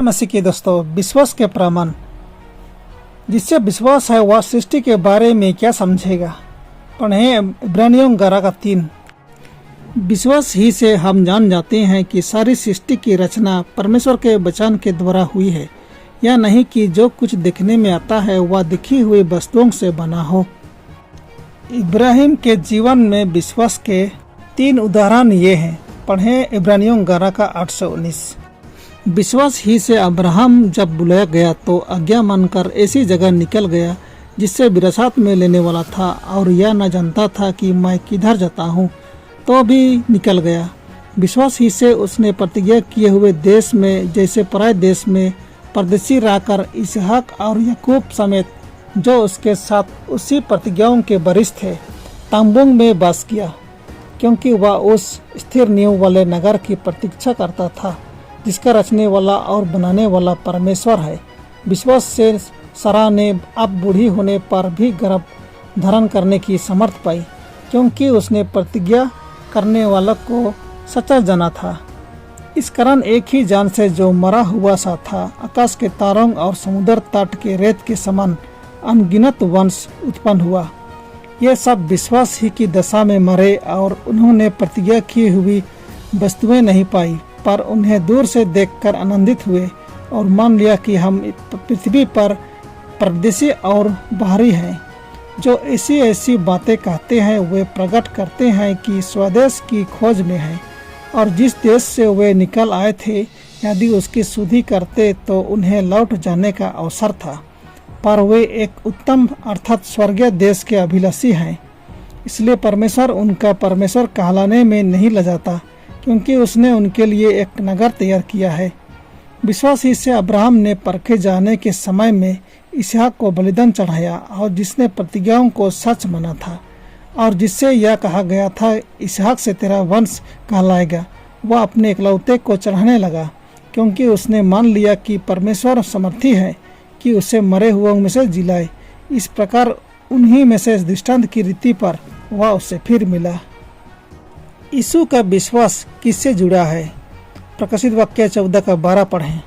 मसीह के दोस्तों, विश्वास के प्रमाण। जिससे विश्वास है वह सृष्टि के बारे में क्या समझेगा। पढ़ें इब्रानियों 11:3। विश्वास ही से हम जान जाते हैं कि सारी सृष्टि की रचना परमेश्वर के वचन के द्वारा हुई है, या नहीं कि जो कुछ दिखने में आता है वह दिखी हुई वस्तुओं से बना हो। इब्राहिम के जीवन में विश्वास के 3 उदाहरण ये हैं। पढ़ें इब्रानियों 11:8 से 19। विश्वास ही से अब्राहम जब बुलाया गया तो आज्ञा मानकर ऐसी जगह निकल गया जिससे विरासत में लेने वाला था, और यह न जानता था कि मैं किधर जाता हूँ, तो भी निकल गया। विश्वास ही से उसने प्रतिज्ञा किए हुए देश में, जैसे पराये देश में परदेशी रहकर इसहाक और याकूब समेत जो उसके साथ उसी प्रतिज्ञाओं के वरिष्ठ थे, तम्बू में वास किया, क्योंकि वह उस स्थिर नींव वाले नगर की प्रतीक्षा करता था जिसका रचने वाला और बनाने वाला परमेश्वर है। विश्वास से सारा ने अब बूढ़ी होने पर भी गर्भ धारण करने की समर्थ पाई, क्योंकि उसने प्रतिज्ञा करने वाला को सच्चा जाना था। इस कारण एक ही जान से जो मरा हुआ सा था, आकाश के तारों और समुद्र तट के रेत के समान अनगिनत वंश उत्पन्न हुआ। ये सब विश्वास ही की दशा में मरे, और उन्होंने प्रतिज्ञा की हुई वस्तुएं नहीं पाई, पर उन्हें दूर से देखकर आनंदित हुए और मान लिया कि हम पृथ्वी पर परदेशी और बाहरी हैं। जो ऐसी ऐसी बातें कहते हैं वे प्रकट करते हैं कि स्वदेश की खोज में है, और जिस देश से वे निकल आए थे यदि उसकी शुद्धि करते तो उन्हें लौट जाने का अवसर था। पर वे एक उत्तम अर्थात स्वर्गीय देश के अभिलाषी हैं, इसलिए परमेश्वर उनका परमेश्वर कहलाने में नहीं लजाता, क्योंकि उसने उनके लिए एक नगर तैयार किया है। विश्वास ही से अब्राहम ने परखे जाने के समय में इसहाक को बलिदान चढ़ाया, और जिसने प्रतिज्ञाओं को सच माना था, और जिससे यह कहा गया था इसहाक से तेरा वंश कहलाएगा, वह अपने इकलौते को चढ़ाने लगा, क्योंकि उसने मान लिया कि परमेश्वर समर्थी है कि उसे मरे हुओं में से जिलाए। इस प्रकार उन्हीं में से दृष्टांत की रीति पर वह उसे फिर मिला। यीशु का विश्वास किससे जुड़ा है। प्रकाशित वाक्य 14:12 पढ़ें।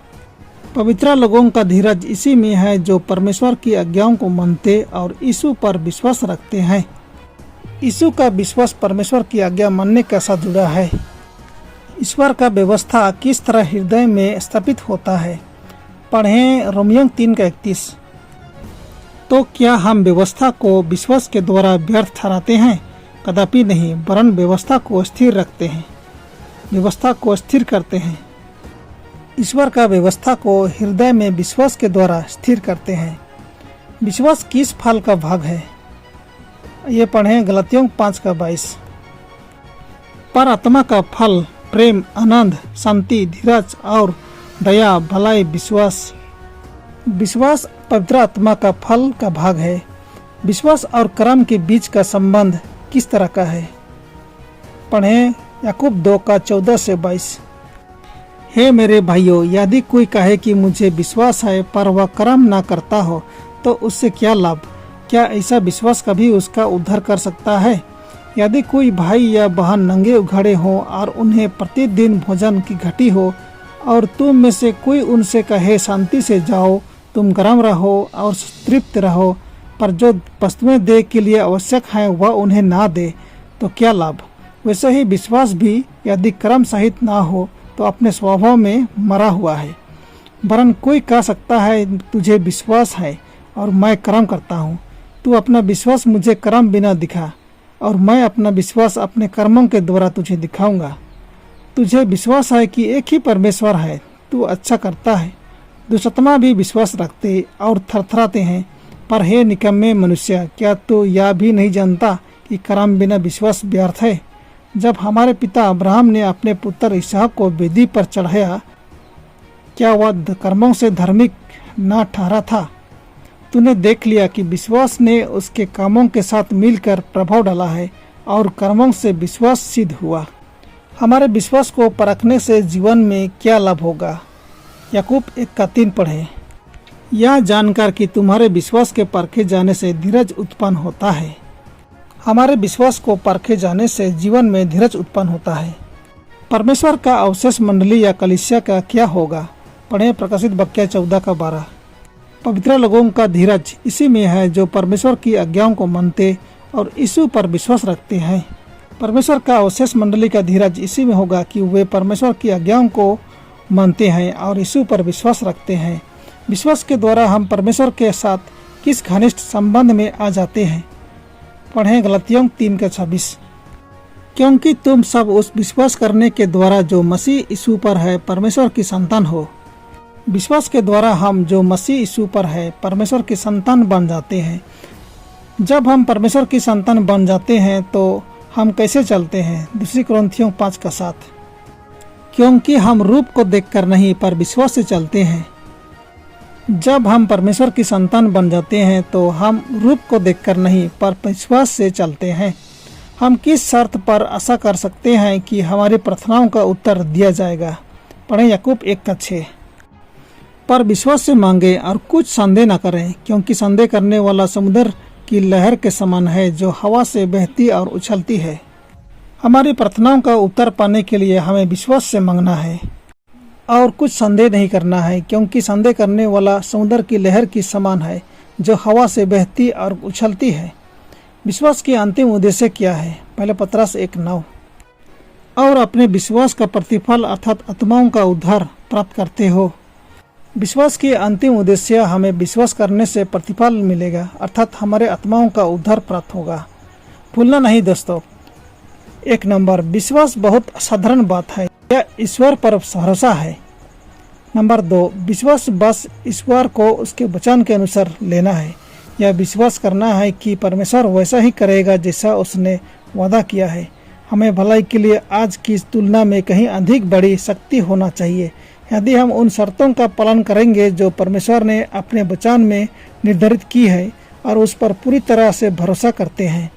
पवित्र लोगों का धीरज इसी में है जो परमेश्वर की आज्ञाओं को मानते और यीशु पर विश्वास रखते हैं। यीशु का विश्वास परमेश्वर की आज्ञा मानने के साथ जुड़ा है। ईश्वर का व्यवस्था किस तरह हृदय में स्थापित होता है। पढ़ें रोमियो 3:31। तो क्या हम व्यवस्था को विश्वास के द्वारा व्यर्थ ठहराते हैं? कदापि नहीं, वरन व्यवस्था को स्थिर रखते हैं, व्यवस्था को स्थिर करते हैं। ईश्वर का व्यवस्था को हृदय में विश्वास के द्वारा स्थिर करते हैं। विश्वास किस फल का भाग है? ये पढ़ें गलातियों 5:22। पर आत्मा का फल प्रेम, आनंद, शांति, धीरज और दया, भलाई, विश्वास। विश्वास पवित्र आत्मा का फल का भाग है। विश्वास और कर्म के बीच का संबंध किस तरह का है? पढ़ें याकूब 2:14 से 22। हे मेरे भाइयों, यदि कोई कहे कि मुझे विश्वास है पर वह कर्म ना करता हो तो उससे क्या लाभ? क्या ऐसा विश्वास कभी उसका उद्धार कर सकता है? यदि कोई भाई या बहन नंगे उघाड़े हो और उन्हें प्रतिदिन भोजन की घटी हो, और तुम में से कोई उनसे कहे शांति से जाओ, तुम गर्म रहो और तृप्त रहो, पर जो वस्तुएं देह के लिए आवश्यक हैं वह उन्हें ना दे, तो क्या लाभ? वैसे ही विश्वास भी यदि कर्म सहित ना हो तो अपने स्वभाव में मरा हुआ है। वरन कोई कह सकता है तुझे विश्वास है और मैं कर्म करता हूँ, तू अपना विश्वास मुझे कर्म बिना दिखा, और मैं अपना विश्वास अपने कर्मों के द्वारा तुझे दिखाऊंगा। तुझे विश्वास है कि एक ही परमेश्वर है, तू अच्छा करता है। दुष्टात्मा भी विश्वास रखते और थरथराते हैं। पर हे निकम्मे मनुष्य, क्या तू यह भी नहीं जानता कि कर्म बिना विश्वास व्यर्थ है? जब हमारे पिता अब्राहम ने अपने पुत्र इसहाक को वेदी पर चढ़ाया, क्या वह कर्मों से धार्मिक न ठहरा था? तूने देख लिया कि विश्वास ने उसके कामों के साथ मिलकर प्रभाव डाला है, और कर्मों से विश्वास सिद्ध हुआ। हमारे विश्वास को परखने से जीवन में क्या लाभ होगा? याकूब 1:3 पढ़ें। यह जानकर कि तुम्हारे विश्वास के परखे जाने से धीरज उत्पन्न होता है। हमारे विश्वास को परखे जाने से जीवन में धीरज उत्पन्न होता है। परमेश्वर का अवशेष मंडली या कलीसिया का क्या होगा? पढ़ें प्रकाशित वाक्य 14:12। पवित्र लोगों का धीरज इसी में है जो परमेश्वर की आज्ञाओं को मानते और यीशु पर विश्वास रखते हैं। परमेश्वर का अवशेष मंडली का धीरज इसी में होगा कि वे परमेश्वर की आज्ञाओं को मानते हैं और यीशु पर विश्वास रखते हैं। विश्वास के द्वारा हम परमेश्वर के साथ किस घनिष्ठ संबंध में आ जाते हैं। पढ़ें गलतियों 3:26। क्योंकि तुम सब उस विश्वास करने के द्वारा जो मसीह यीशु पर है परमेश्वर की संतान हो। विश्वास के द्वारा हम जो मसीह यीशु पर है परमेश्वर की संतान बन जाते हैं। जब हम परमेश्वर की संतान बन जाते हैं तो हम कैसे चलते हैं। 2 कुरिन्थियों 5:7। क्योंकि हम रूप को देखकर नहीं पर विश्वास से चलते हैं। जब हम परमेश्वर की संतान बन जाते हैं तो हम रूप को देखकर नहीं पर विश्वास से चलते हैं। हम किस शर्त पर आशा कर सकते हैं कि हमारी प्रार्थनाओं का उत्तर दिया जाएगा। पढ़ें याकूब 1:6। पर विश्वास से मांगे और कुछ संदेह न करें, क्योंकि संदेह करने वाला समुद्र की लहर के समान है जो हवा से बहती और उछलती है। हमारी प्रार्थनाओं का उत्तर पाने के लिए हमें विश्वास से मांगना है और कुछ संदेह नहीं करना है, क्योंकि संदेह करने वाला समुद्र की लहर की समान है जो हवा से बहती और उछलती है। विश्वास की अंतिम उद्देश्य क्या है। पहले पतरस 1:9। और अपने विश्वास का प्रतिफल अर्थात आत्माओं का उद्धार प्राप्त करते हो। विश्वास की अंतिम उद्देश्य हमें विश्वास करने से प्रतिफल मिलेगा अर्थात हमारे आत्माओं का उद्धार प्राप्त होगा। भूलना नहीं दोस्तों। 1 नंबर, विश्वास बहुत साधारण बात है, यह ईश्वर पर भरोसा है। नंबर 2, विश्वास बस ईश्वर को उसके वचन के अनुसार लेना है। यह विश्वास करना है कि परमेश्वर वैसा ही करेगा जैसा उसने वादा किया है। हमें भलाई के लिए आज की तुलना में कहीं अधिक बड़ी शक्ति होना चाहिए यदि हम उन शर्तों का पालन करेंगे जो परमेश्वर ने अपने वचन में निर्धारित की है और उस पर पूरी तरह से भरोसा करते हैं।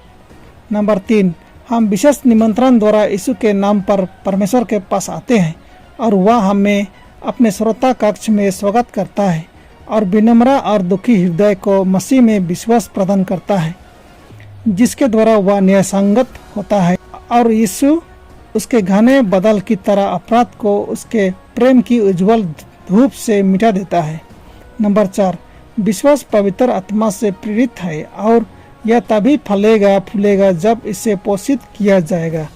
नंबर 3, हम विशेष निमंत्रण द्वारा यीशु के नाम पर परमेश्वर के पास आते हैं और वह हमें अपने श्रोता कक्ष में स्वागत करता है और विनम्र और दुखी हृदय को मसीह में विश्वास प्रदान करता है, जिसके द्वारा वह न्यायसंगत होता है और यीशु उसके घने बादल की तरह अपराध को उसके प्रेम की उज्जवल धूप से मिटा देता है। नंबर 4, विश्वास पवित्र आत्मा से प्रेरित है और यह तभी फलेगा फूलेगा जब इसे पोषित किया जाएगा।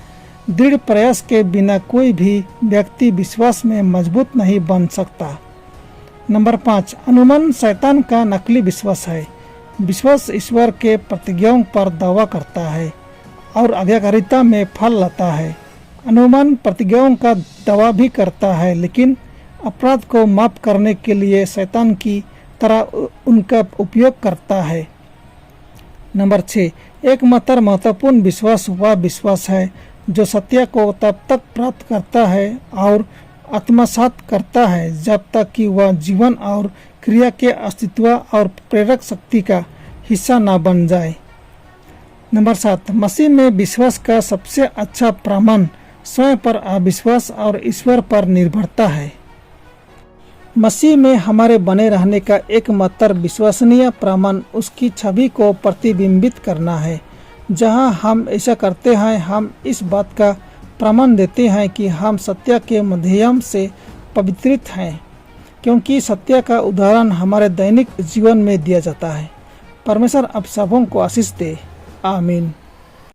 दृढ़ प्रयास के बिना कोई भी व्यक्ति विश्वास में मजबूत नहीं बन सकता। नंबर 5, अनुमान शैतान का नकली विश्वास है। विश्वास ईश्वर के प्रतिज्ञाओं पर दावा करता है और आज्ञाकारिता में फल लाता है। अनुमान प्रतिज्ञाओं का दावा भी करता है लेकिन अपराध को माफ करने के लिए शैतान की तरह उनका उपयोग करता है। नंबर 6, एकमात्र महत्वपूर्ण विश्वास वह विश्वास है जो सत्य को तब तक प्राप्त करता है और आत्मसात करता है जब तक कि वह जीवन और क्रिया के अस्तित्व और प्रेरक शक्ति का हिस्सा न बन जाए। नंबर 7, मसीह में विश्वास का सबसे अच्छा प्रमाण स्वयं पर अविश्वास और ईश्वर पर निर्भरता है। मसीह में हमारे बने रहने का एकमात्र विश्वसनीय प्रमाण उसकी छवि को प्रतिबिंबित करना है। जहां हम ऐसा करते हैं हम इस बात का प्रमाण देते हैं कि हम सत्य के माध्यम से पवित्रित हैं, क्योंकि सत्य का उदाहरण हमारे दैनिक जीवन में दिया जाता है। परमेश्वर आप सबों को आशीष दे। आमीन।